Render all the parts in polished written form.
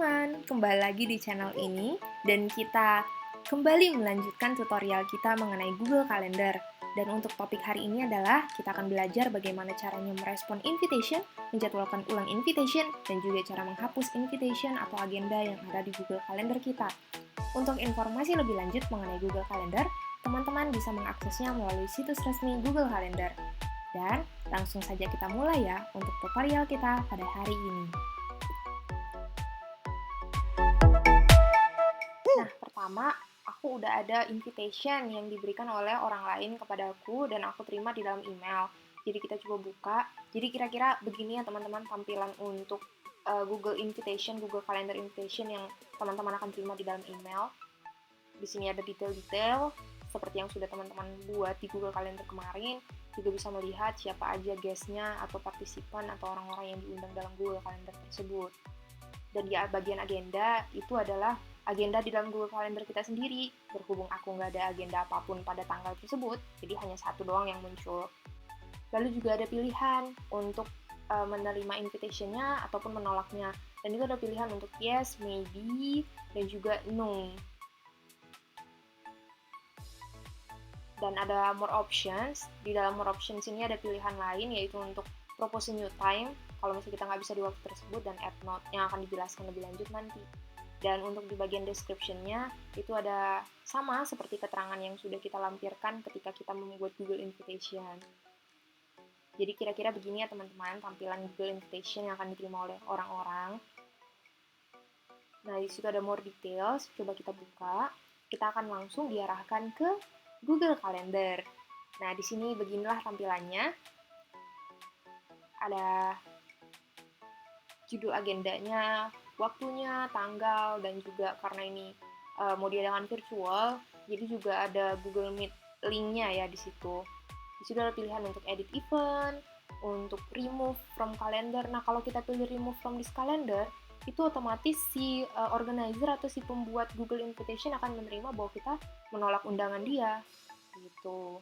teman-teman, kembali lagi di channel ini dan kita kembali melanjutkan tutorial kita mengenai Google Calendar. Dan untuk topik hari ini adalah kita akan belajar bagaimana caranya merespon invitation, menjadwalkan ulang invitation, dan juga cara menghapus invitation atau agenda yang ada di Google Calendar kita. Untuk informasi lebih lanjut mengenai Google Calendar, teman-teman bisa mengaksesnya melalui situs resmi Google Calendar. Dan langsung saja kita mulai ya untuk tutorial kita pada hari ini. Nah, pertama, aku udah ada invitation yang diberikan oleh orang lain kepada aku dan aku terima di dalam email. Jadi kita coba buka. Jadi kira-kira begini ya teman-teman tampilan untuk Google Invitation, Google Calendar Invitation yang teman-teman akan terima di dalam email. Di sini ada detail-detail seperti yang sudah teman-teman buat di Google Calendar kemarin. Juga bisa melihat siapa aja guest-nya atau partisipan atau orang-orang yang diundang dalam Google Calendar tersebut. Dan di bagian agenda itu adalah agenda di dalam Google Calendar kita sendiri. Berhubung aku nggak ada agenda apapun pada tanggal tersebut, jadi hanya satu doang yang muncul. Lalu juga ada pilihan untuk menerima invitation-nya ataupun menolaknya. Dan itu ada pilihan untuk yes, maybe, dan juga no. Dan ada more options. Di dalam more options ini ada pilihan lain, yaitu untuk propose a new time, kalau misalnya kita nggak bisa di waktu tersebut, dan add note yang akan dijelaskan lebih lanjut nanti. Dan untuk di bagian description-nya, itu ada sama seperti keterangan yang sudah kita lampirkan ketika kita membuat Google Invitation. Jadi kira-kira begini ya teman-teman, tampilan Google Invitation yang akan diterima oleh orang-orang. Nah, di situ ada more details, coba kita buka. Kita akan langsung diarahkan ke Google Calendar. Nah, di sini beginilah tampilannya. Ada judul agendanya, waktunya, tanggal, dan juga karena ini mau diadakan virtual, jadi juga ada Google Meet link-nya ya di situ. Di situ ada pilihan untuk edit event, untuk remove from calendar. Nah, kalau kita pilih remove from this calendar, itu otomatis si organizer atau si pembuat Google Invitation akan menerima bahwa kita menolak undangan dia, gitu.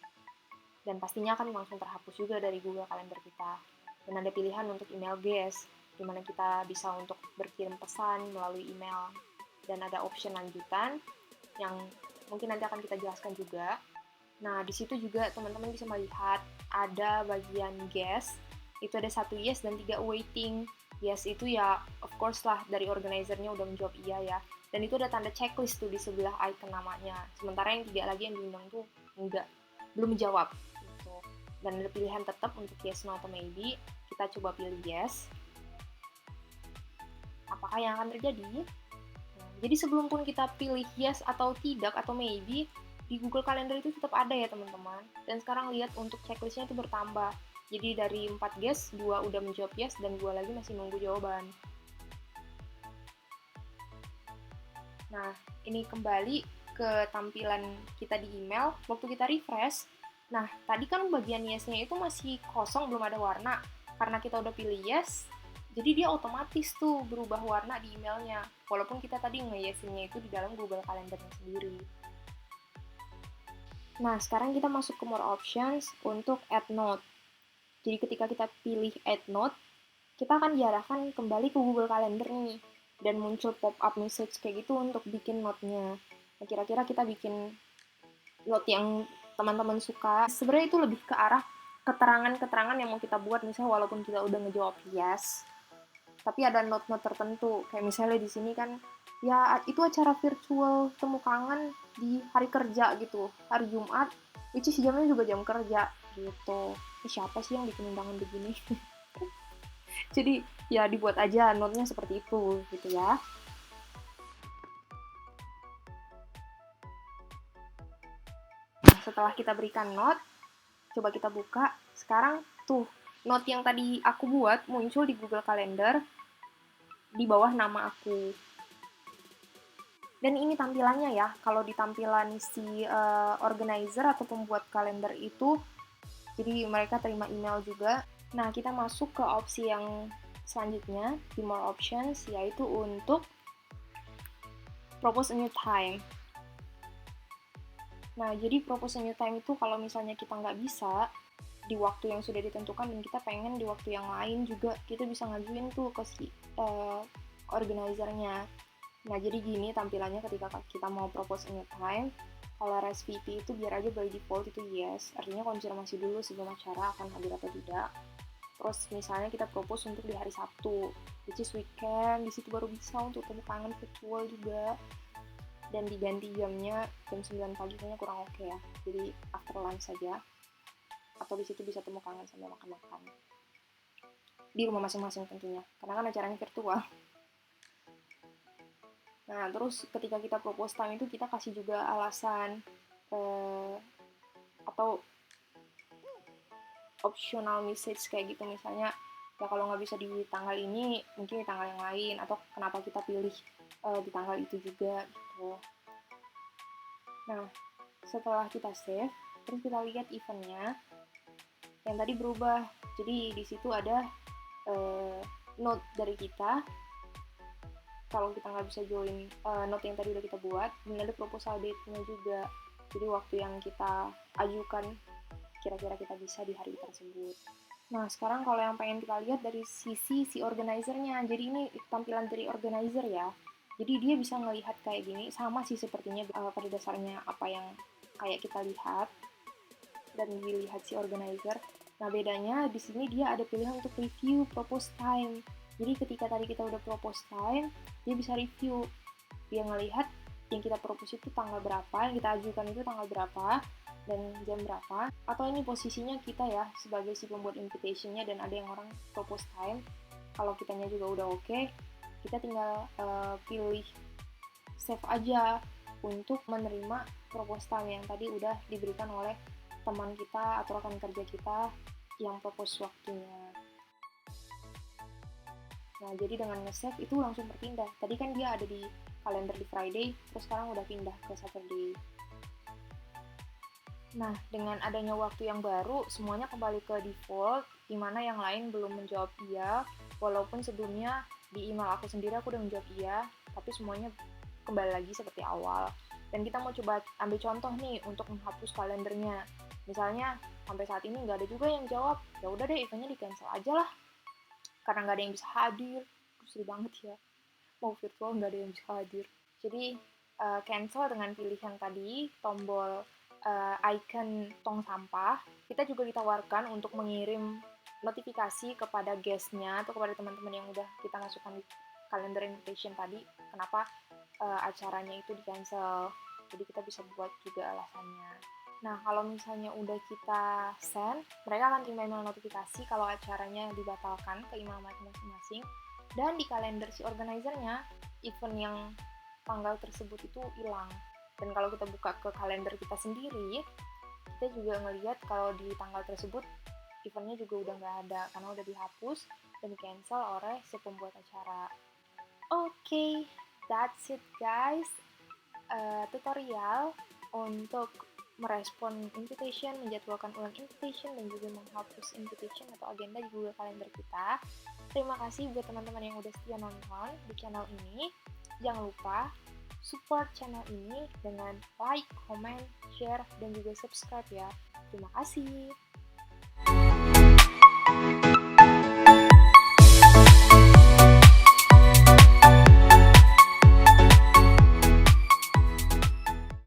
Dan pastinya akan langsung terhapus juga dari Google Calendar kita. Dan ada pilihan untuk email guest, di mana kita bisa untuk berkirim pesan melalui email. Dan ada option lanjutan yang mungkin nanti akan kita jelaskan juga. Nah, di situ juga teman-teman bisa melihat ada bagian guest, itu ada 1 yes dan 3 waiting. Yes itu ya of course lah dari organizernya udah menjawab iya ya. Dan itu ada tanda checklist tuh di sebelah icon namanya. Sementara yang 3 lagi yang diundang tuh enggak, belum menjawab. Gitu. Dan ada pilihan tetap untuk yes, no, atau maybe. Kita coba pilih yes. Apakah yang akan terjadi? Jadi sebelum pun kita pilih yes atau tidak atau maybe, di Google Calendar itu tetap ada ya teman-teman. Dan sekarang lihat untuk checklistnya itu bertambah. Jadi dari 4 guys, 2 udah menjawab yes dan 2 lagi masih nunggu jawaban. Nah, ini kembali ke tampilan kita di email. Waktu kita refresh, nah tadi kan bagian yes-nya itu masih kosong, belum ada warna. Karena kita udah pilih yes, jadi dia otomatis tuh berubah warna di emailnya. Walaupun kita tadi nge-yesinnya itu di dalam Google Calendar-nya sendiri. Nah, sekarang kita masuk ke more options untuk add note. Jadi ketika kita pilih add note, kita akan diarahkan kembali ke Google Calendar nih. Dan muncul pop-up message kayak gitu untuk bikin note-nya. Nah, kira-kira kita bikin note yang teman-teman suka. Sebenarnya itu lebih ke arah keterangan-keterangan yang mau kita buat, misalnya walaupun kita udah ngejawab yes, tapi ada note-note tertentu. Kayak misalnya di sini kan, ya itu acara virtual temu kangen di hari kerja gitu, hari Jumat, which is jamnya juga jam kerja gitu. Ini siapa sih yang bikin undangan begini? Jadi ya dibuat aja note-nya seperti itu gitu ya. Nah, setelah kita berikan note, coba kita buka. Sekarang tuh note yang tadi aku buat muncul di Google Calendar di bawah nama aku. Dan ini tampilannya ya, kalau di tampilan si organizer atau pembuat kalender itu, jadi mereka terima email juga. Nah, kita masuk ke opsi yang selanjutnya, di more options, yaitu untuk propose a new time. Nah, jadi propose a new time itu kalau misalnya kita nggak bisa di waktu yang sudah ditentukan dan kita pengen di waktu yang lain juga, kita bisa ngajuin tuh ke si organizer-nya. Nah, jadi gini tampilannya ketika kita mau propose a new time. Kalau RSVP itu biar aja by default itu yes, artinya konfirmasi dulu sebelum acara akan hadir atau tidak. Terus misalnya kita propose untuk di hari Sabtu, which is weekend, di situ baru bisa untuk temu tangan virtual juga. Dan diganti jamnya jam 9 pagi kayaknya kurang oke ya. Jadi after lunch saja. Atau di situ bisa temu kangen sambil makan-makan. Di rumah masing-masing tentunya, karena kan acaranya virtual. Nah, terus ketika kita propose time itu kita kasih juga alasan atau optional message kayak gitu, misalnya ya kalau nggak bisa di tanggal ini mungkin di tanggal yang lain, atau kenapa kita pilih di tanggal itu juga gitu. Nah, setelah kita save, terus kita lihat eventnya yang tadi berubah. Jadi di situ ada note dari kita kalau kita nggak bisa join note yang tadi udah kita buat, dan ada proposal date-nya juga. Jadi waktu yang kita ajukan kira-kira kita bisa di hari tersebut. Nah, sekarang kalau yang pengen kita lihat dari sisi si organizer-nya. Jadi ini tampilan dari organizer ya. Jadi dia bisa ngelihat kayak gini, sama sih sepertinya pada dasarnya apa yang kayak kita lihat dan dilihat si organizer. Nah, bedanya di sini dia ada pilihan untuk review propose time. Jadi ketika tadi kita udah propose time, dia bisa review. Dia ngelihat yang kita propose itu tanggal berapa, yang kita ajukan itu tanggal berapa, dan jam berapa. Atau ini posisinya kita ya, sebagai si pembuat invitation-nya, dan ada yang orang propose time. Kalau kitanya juga udah oke, kita tinggal pilih save aja untuk menerima propose time yang tadi udah diberikan oleh teman kita atau rekan kerja kita yang propose waktunya. Nah, jadi dengan nge-save itu langsung berpindah. Tadi kan dia ada di kalender di Friday, terus sekarang udah pindah ke Saturday. Nah, dengan adanya waktu yang baru, semuanya kembali ke default, di mana yang lain belum menjawab iya, walaupun sebelumnya di email aku sendiri aku udah menjawab iya, tapi semuanya kembali lagi seperti awal. Dan kita mau coba ambil contoh nih untuk menghapus kalendernya. Misalnya, sampai saat ini nggak ada juga yang jawab, ya udah deh eventnya di-cancel aja lah. Karena nggak ada yang bisa hadir, sedih banget ya. Mau virtual nggak ada yang bisa hadir. Jadi, cancel dengan pilihan tadi, tombol icon tong sampah. Kita juga ditawarkan untuk mengirim notifikasi kepada guest-nya atau kepada teman-teman yang udah kita masukkan di calendar invitation tadi, kenapa acaranya itu di-cancel. Jadi kita bisa buat juga alasannya. Nah, kalau misalnya udah kita send, mereka akan terima email notifikasi kalau acaranya dibatalkan ke email masing-masing. Dan di kalender si organizer-nya, event yang tanggal tersebut itu hilang. Dan kalau kita buka ke kalender kita sendiri, kita juga ngelihat kalau di tanggal tersebut eventnya juga udah nggak ada karena udah dihapus dan di-cancel oleh si pembuat acara. Oke, that's it guys. Tutorial untuk merespon invitation, menjadwalkan ulang invitation, dan juga menghapus invitation atau agenda di Google Calendar kita. Terima kasih buat teman-teman yang udah setia nonton di channel ini. Jangan lupa support channel ini dengan like, comment, share, dan juga subscribe ya. Terima kasih.